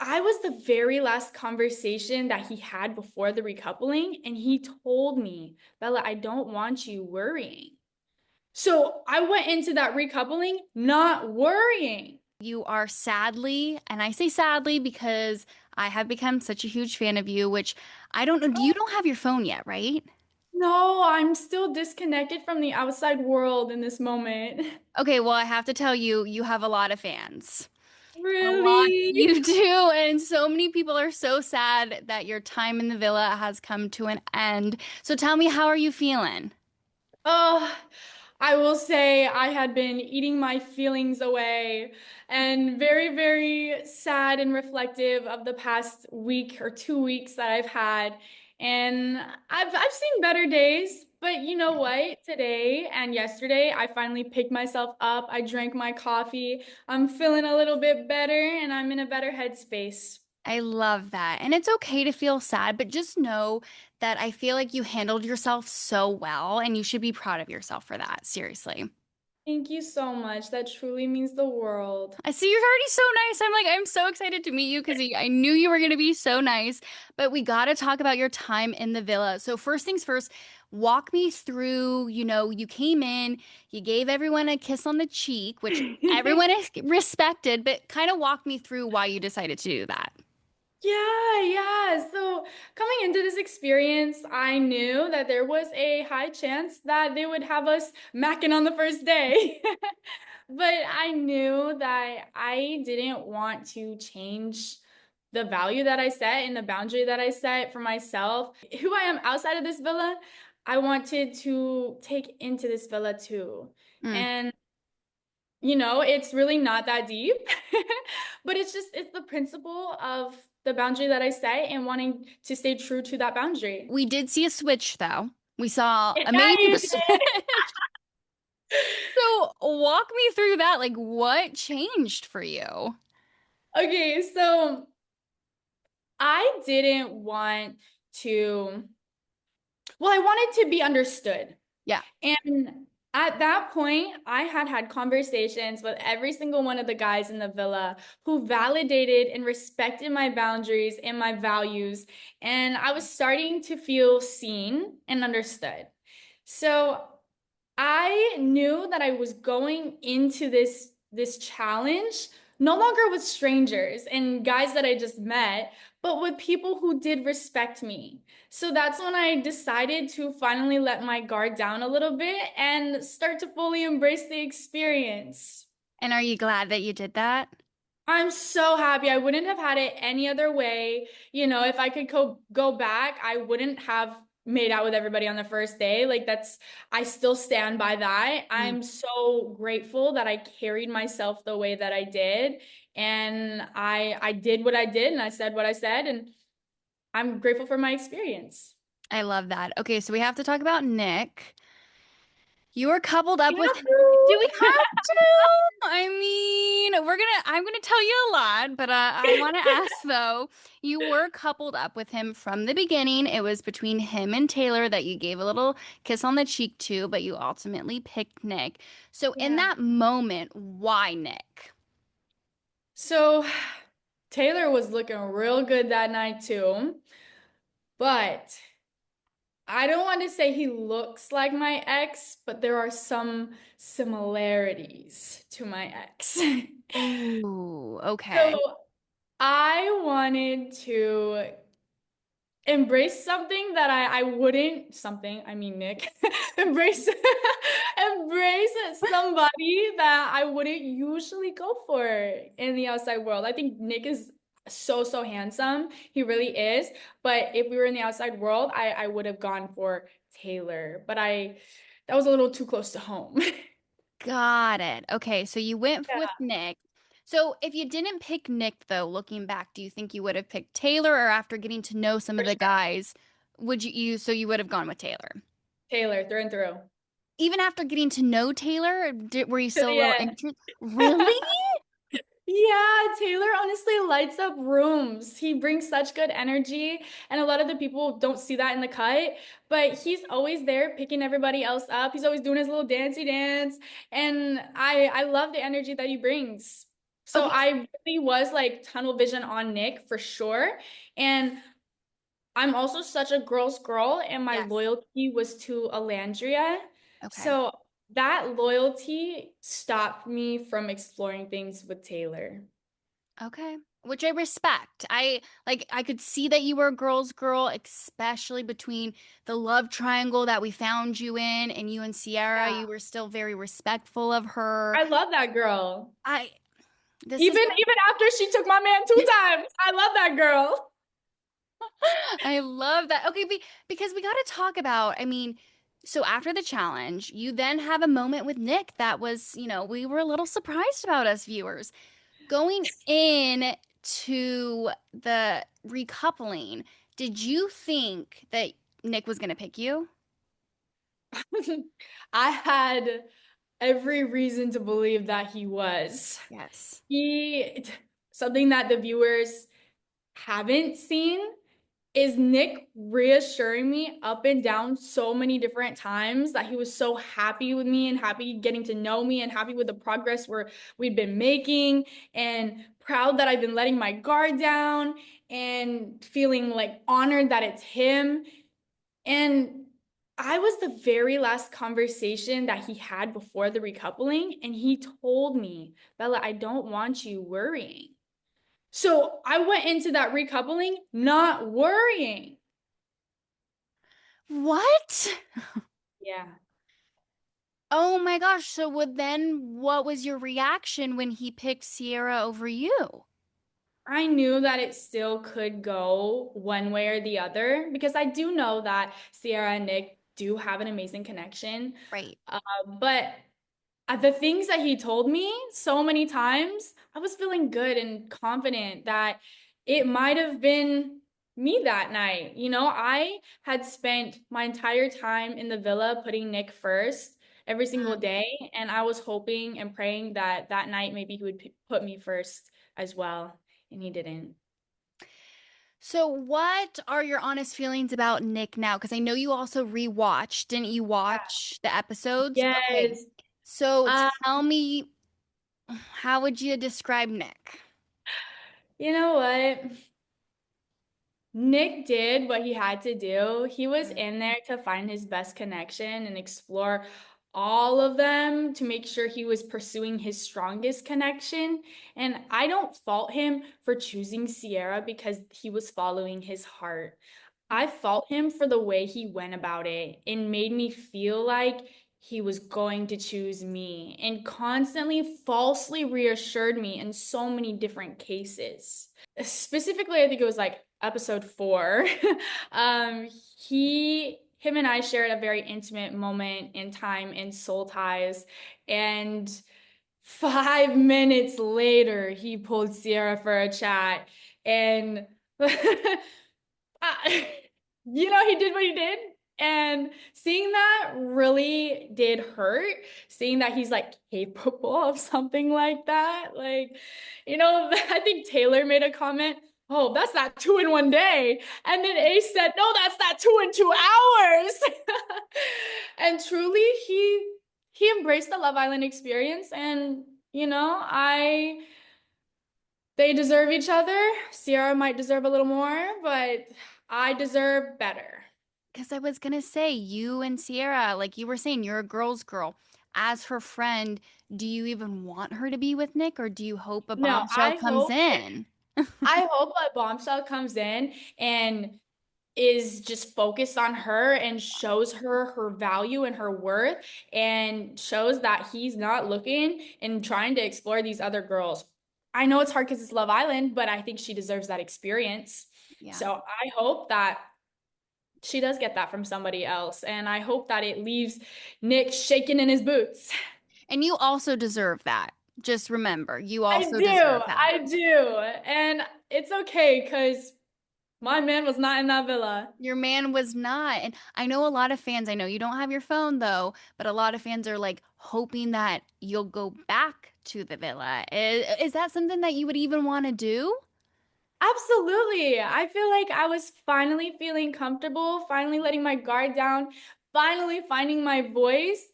I was the very last conversation that he had before the recoupling, and he told me, Bella, I don't want you worrying. So I went into that recoupling not worrying. You are sadly, and I say sadly because I have become such a huge fan of you, which I don't know. You don't have your phone yet, right? No, I'm still disconnected from the outside world in this moment. Okay, well, I have to tell you, you have a lot of fans. A lot. Really? You do. And so many people are so sad that your time in the villa has come to an end. So tell me, how are you feeling? Oh, I will say I had been eating my feelings away and very, very sad and reflective of the past week or 2 weeks that I've had. And I've seen better days, but you know what? Today and yesterday, I finally picked myself up. I drank my coffee. I'm feeling a little bit better and I'm in a better headspace. I love that. And it's okay to feel sad, but just know that I feel like you handled yourself so well, and you should be proud of yourself for that. Seriously. Thank you so much. That truly means the world. I see you're already so nice. I'm so excited to meet you because I knew you were going to be so nice. But we got to talk about your time in the villa. So, first things first, walk me through. You came in, you gave everyone a kiss on the cheek, which everyone respected, but kind of walk me through why you decided to do that. Yeah. So coming into this experience, I knew that there was a high chance that they would have us macking on the first day. But I knew that I didn't want to change the value that I set and the boundary that I set for myself. Who I am outside of this villa, I wanted to take into this villa too. Mm. And it's really not that deep, but it's the principle of the boundary that I set and wanting to stay true to that boundary. We did see a switch, though. We saw a Yeah, major you switch. So, walk me through that. Like, what changed for you? did. Okay, so I didn't want to, well, I wanted to be understood. Yeah. And at that point, I had had conversations with every single one of the guys in the villa who validated and respected my boundaries and my values. And I was starting to feel seen and understood. So I knew that I was going into this challenge no longer with strangers and guys that I just met, but with people who did respect me. So that's when I decided to finally let my guard down a little bit and start to fully embrace the experience. And are you glad that you did that? I'm so happy. I wouldn't have had it any other way. If I could go back, I wouldn't have made out with everybody on the first day. I still stand by that. Mm. I'm so grateful that I carried myself the way that I did. And I did what I did and I said what I said. And I'm grateful for my experience. I love that. Okay, so we have to talk about Nic. You were coupled up You with have him. Do we to. have to? I'm gonna tell you a lot, but I want to ask though. You were coupled up with him from the beginning. It was between him and Taylor that you gave a little kiss on the cheek to, but you ultimately picked Nic. So in Yeah. that moment, why Nic? So Taylor was looking real good that night too. But I don't want to say he looks like my ex, but there are some similarities to my ex. Ooh, okay. So I wanted to embrace something that I wouldn't, something, I mean, Nic, embrace, embrace somebody that I wouldn't usually go for in the outside world. I think Nic is so handsome. He really is. But if we were in the outside world, I would have gone for Taylor. That was a little too close to home. Got it. Okay, so you went with Yeah. Nic. So if you didn't pick Nic, though, looking back, do you think you would have picked Taylor, or after getting to know some of For the sure. guys, so you would have gone with Taylor? Taylor, through and through. Even after getting to know Taylor, were you To still a the little end. interested? Really? Yeah, Taylor honestly lights up rooms. He brings such good energy, and a lot of the people don't see that in the cut, but he's always there picking everybody else up. He's always doing his little dancey dance, and I love the energy that he brings. So Okay. I really was like tunnel vision on Nic for sure. And I'm also such a girl's girl, and my Yes. loyalty was to Olandria. Okay. So that loyalty stopped me from exploring things with Taylor. Okay. Which I respect. I could see that you were a girl's girl, especially between the love triangle that we found you in and you and Cierra. Yeah. You were still very respectful of her. I love that girl. I this is Even after she took my man 2 times, I love that girl. I love that. Okay, because we got to talk about, I mean, so after the challenge, you then have a moment with Nic that was, we were a little surprised about us viewers. Going in to the recoupling, did you think that Nic was going to pick you? I had every reason to believe that he was. Yes. He, something that the viewers haven't seen is Nic reassuring me up and down so many different times that he was so happy with me and happy getting to know me and happy with the progress we've been making and proud that I've been letting my guard down and feeling like honored that it's him. And I was the very last conversation that he had before the recoupling, and he told me, Bella, I don't want you worrying. So I went into that recoupling not worrying. What? Yeah. Oh my gosh. So what was your reaction when he picked Sierra over you? I knew that it still could go one way or the other because I do know that Sierra and Nic do have an amazing connection. Right. But the things that he told me so many times, I was feeling good and confident that it might have been me that night. You know, I had spent my entire time in the villa putting Nic first every single Mm. day, and I was hoping and praying that that night maybe he would put me first as well, and he didn't. So, what are your honest feelings about Nic now? Because I know you also rewatched. Didn't you watch the episodes? Okay. Yes. So, Uh, tell me, how would you describe Nic? you know what? Nic did what he had to do. He was Mm. in there to find his best connection and explore all of them to make sure he was pursuing his strongest connection. And I don't fault him for choosing Cierra because he was following his heart. I fault him for the way he went about it. It made me feel like he was going to choose me and constantly falsely reassured me in so many different cases. Specifically, I think it was like episode 4. um, him and I shared a very intimate moment in time in Soul Ties, and 5 minutes later, he pulled Cierra for a chat, and he did what he did. And seeing that really did hurt. Seeing that he's like capable of something like that. Like, I think Taylor made a comment. Oh, that's that 2 in 1 day. And then Ace said, no, that's that 2 in 2 hours. And truly, he embraced the Love Island experience. And, I they deserve each other. Cierra might deserve a little more, but I deserve better. Because I was going to say, you and Sierra, like you were saying, you're a girl's girl. As her friend, do you even want her to be with Nic, or do you hope a No, bombshell comes in? I hope a bombshell comes in and is just focused on her and shows her her value and her worth and shows that he's not looking and trying to explore these other girls. I know it's hard because it's Love Island, but I think she deserves that experience. Yeah. So I hope that she does get that from somebody else. And I hope that it leaves Nic shaking in his boots. And you also deserve that. Just remember, you I also do. deserve that. I do. And it's okay because my man was not in that villa. Your man was not. And I know a lot of fans, I know you don't have your phone though, but a lot of fans are like hoping that you'll go back to the villa. Is that something that you would even want to do? Absolutely. I feel like I was finally feeling comfortable, finally letting my guard down, finally finding my voice.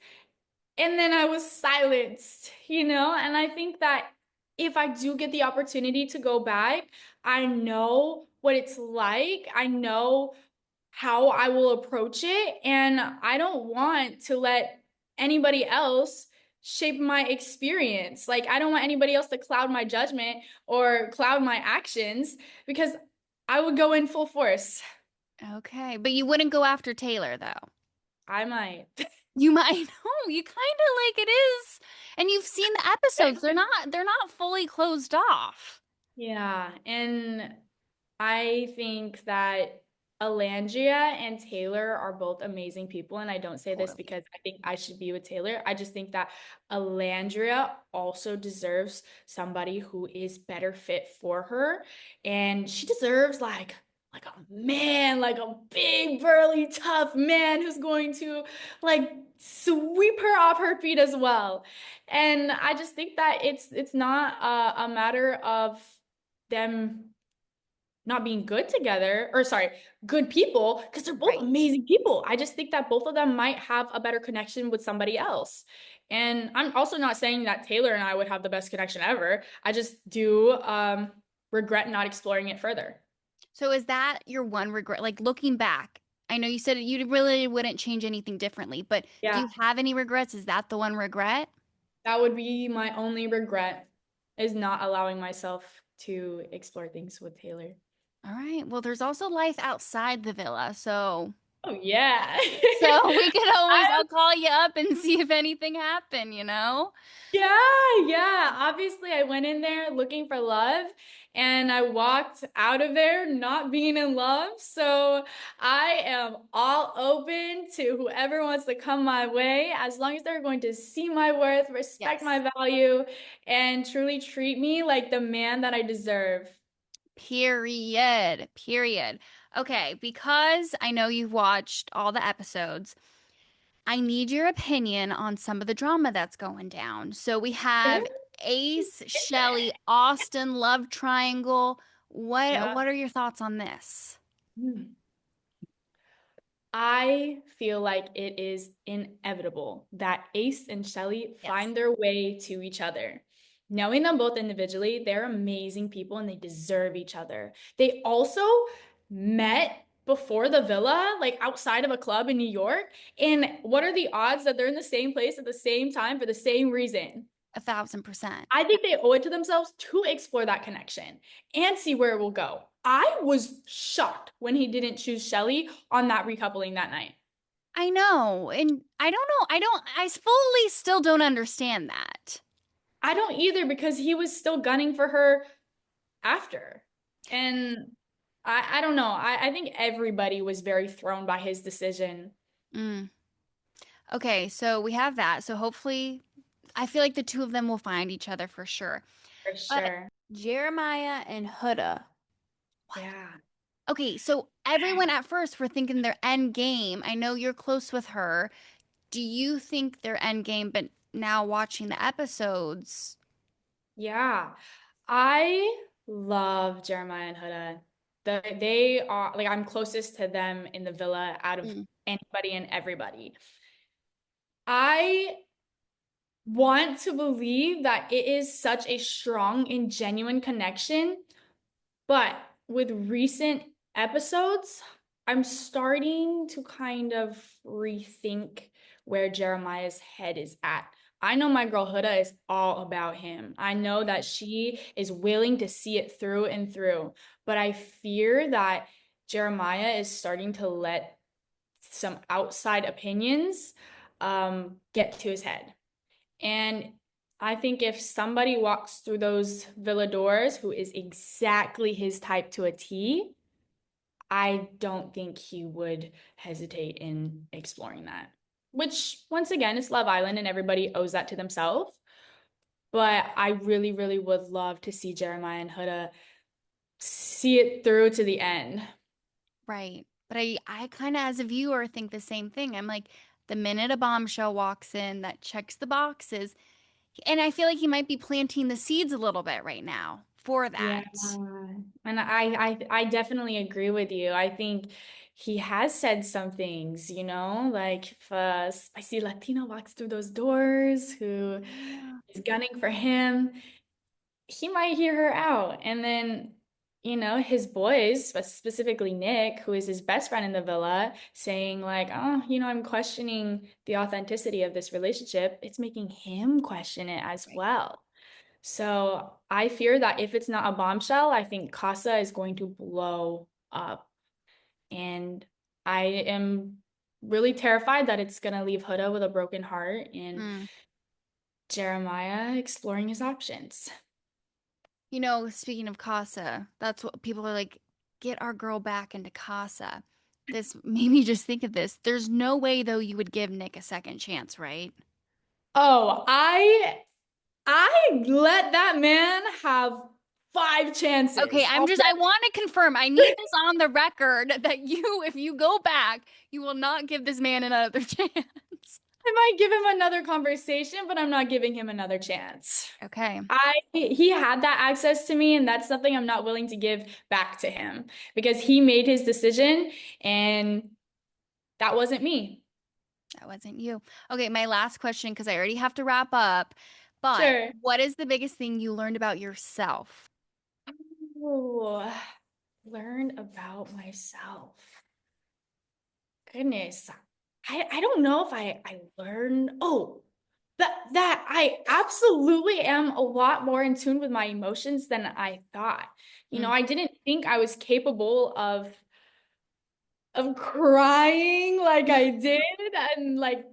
And then I was silenced, And I think that if I do get the opportunity to go back, I know what it's like. I know how I will approach it. And I don't want to let anybody else shape my experience. Like, I don't want anybody else to cloud my judgment or cloud my actions because I would go in full force. Okay, but you wouldn't go after Taylor though. I might. You might know. You kind of like it is. And you've seen the episodes. They're not fully closed off. Yeah, and I think that Olandria and Taylor are both amazing people. And I don't say this Totally. because I think I should be with Taylor. I just think that Olandria also deserves somebody who is better fit for her. And she deserves like a man, like a big, burly, tough man who's going to like sweep her off her feet as well. And I just think that it's not a matter of them not being good together, or sorry, good people, because they're both Right. amazing people. I just think that both of them might have a better connection with somebody else. And I'm also not saying that Taylor and I would have the best connection ever. I just do regret not exploring it further. So is that your one regret? Like looking back, I know you said you really wouldn't change anything differently, but do Yeah, you have any regrets? Is that the one regret? that would be my only regret is not allowing myself to explore things with Taylor. All right. Well, there's also life outside the villa. Oh yeah. So we could always, I I'll call you up and see if anything happened, you know? Yeah, yeah. Obviously, I went in there looking for love and I walked out of there not being in love. So I am all open to whoever wants to come my way as long as they're going to see my worth, respect Yes. my value, and truly treat me like the man that I deserve. Period. Period. Okay, because I know you've watched all the episodes, I need your opinion on some of the drama that's going down. So we Yeah. have Ace, Shelley, Austin love triangle. What Yeah. what are your thoughts on this? Hmm. I feel like it is inevitable that Ace and Shelly Yes. find their way to each other. Knowing them both individually, they're amazing people and they deserve each other. They also met before the villa, like outside of a club in New York. And what are the odds that they're in the same place at the same time for the same reason? 1,000%. I think they owe it to themselves to explore that connection and see where it will go. I was shocked when he didn't choose Shelly on that recoupling that night. I know. And I don't know. I fully still don't understand that. I don't either because he was still gunning for her after. And I don't know. I think everybody was very thrown by his decision. Mm. Okay, so we have that. So hopefully, I feel like the two of them will find each other for sure. For But sure. Jeremiah and Huda. What? Yeah. Okay, so everyone at first were thinking their end game. I know you're close with her. Do you think their end game, but now watching the episodes? Yeah. I love Jeremiah and Huda. They are like I'm closest to them in the villa out of Mm, anybody and everybody. I want to believe that it is such a strong and genuine connection. But with recent episodes, I'm starting to kind of rethink where Jeremiah's head is at. I know my girl Huda is all about him. I know that she is willing to see it through and through, but I fear that Jeremiah is starting to let some outside opinions get to his head. And I think if somebody walks through those villa doors who is exactly his type to a T, I don't think he would hesitate in exploring that. Which, once again, is Love Island and everybody owes that to themselves. But I really, really would love to see Jeremiah and Huda see it through to the end. right. But I kind of, as a viewer, think the same thing. I'm like, the minute a bombshell walks in that checks the boxes, and I feel like he might be planting the seeds a little bit right now for Yeah, that. and I definitely agree with you. I think he has said some things, like if a spicy Latino walks through those doors who Yeah. is gunning for him, he might hear her out. And then, his boys, specifically Nic, who is his best friend in the villa, saying, like, oh, I'm questioning the authenticity of this relationship. It's making him question it as Right. well. So I fear that if it's not a bombshell, I think Casa is going to blow up. And I am really terrified that it's going to leave Huda with a broken heart and Mm. Jeremiah exploring his options. Speaking of Casa, that's what people are like, get our girl back into Casa. This made me just think of this. There's no way, though, you would give Nick a second chance, right? Oh, I let that man have 5 chances. Okay, I want to confirm. I need this on the record that if you go back, you will not give this man another chance. I might give him another conversation, but I'm not giving him another chance. Okay. He had that access to me, and that's something I'm not willing to give back to him because he made his decision, and that wasn't me. That wasn't you. Okay, my last question, because I already have to wrap up. But Sure. what is the biggest thing you learned about yourself? Ooh, learned about myself. Goodness. I don't know if I learned. Oh, that I absolutely am a lot more in tune with my emotions than I thought. Mm, I didn't think I was capable of crying like I did, and like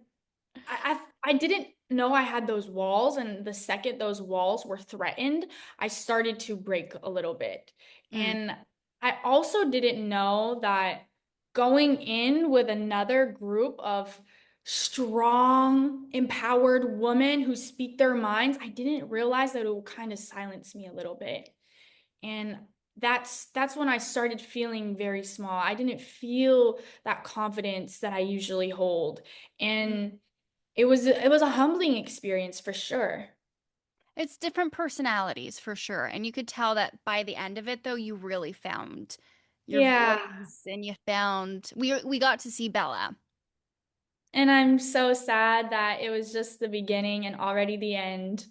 I didn't know I had those walls, and the second those walls were threatened, I started to break a little bit. mm, And I also didn't know that going in with another group of strong, empowered women who speak their minds, I didn't realize that it would kind of silence me a little bit. And that's when I started feeling very small. I didn't feel that confidence that I usually hold. mm. And it was a humbling experience for sure. It's different personalities for sure. And you could tell that by the end of it, though, you really found your Yeah. voice and you found we got to see Belle-A. And I'm so sad that it was just the beginning and already the end.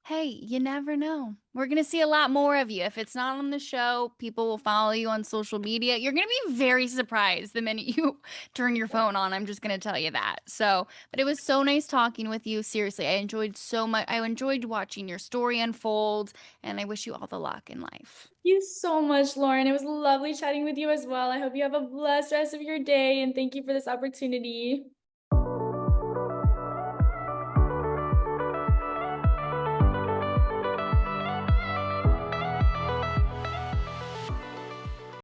Hey, you never know. We're going to see a lot more of you. If it's not on the show, people will follow you on social media. You're going to be very surprised the minute you turn your phone on. I'm just going to tell you that. So, but it was so nice talking with you. Seriously, I enjoyed so much. I enjoyed watching your story unfold, and I wish you all the luck in life. Thank you so much, Lauren. It was lovely chatting with you as well. I hope you have a blessed rest of your day and thank you for this opportunity.